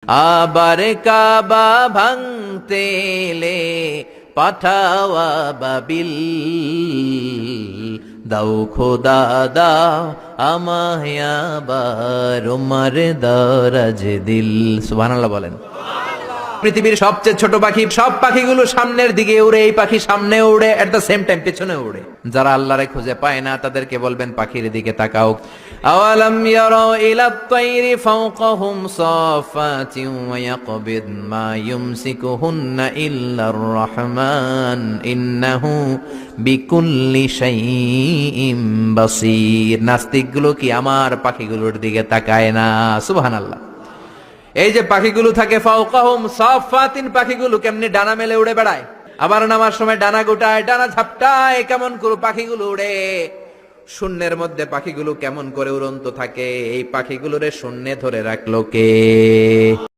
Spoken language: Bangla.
আবার কাবা ভাঙতে এলে পাঠাওয়া বাবিল, দাও খোদা দাও আমায় আবার উমার দারাজ দিল। সুবহানাল্লাহ বলেন। পৃথিবীর সবচেয়ে ছোট পাখি, সব পাখিগুলো সামনের দিকে উড়ে, এই পাখি সামনে উড়ে, এট দ্য সেম টাইম পেছনে উড়ে। যারা আল্লাহরে খুঁজে পায় না তাদেরকে বলবেন পাখির দিকে তাকাও। আওয়ালাম ইয়ারাউ ইলাত তায়রি ফাওকাহুম সাফাতিন ওয়া ইয়াকবিদ মা ইউমসিকুহুন্না ইল্লার রহমান ইন্নাহু বিকুল্লি শাইইন বাসীর। নাস্তিকগুলো কি আমার পাখিগুলোর দিকে তাকায় না? সুবহানাল্লাহ। এই যে পাখিগুলো থাকে ফাওকাহুম সাফাতিন, পাখিগুলো কেমনি ডানা মেলে উড়ে বেড়ায়, আবার নামার সময় ডানা গোটায়, ডানা ঝাপটায়, কেমন করে পাখিগুলো উড়ে। শূন্যের মধ্যে পাখিগুলো কেমন করে উড়ন্ত থাকে, এই পাখিগুলোরে শূন্যে ধরে রাখলো কে?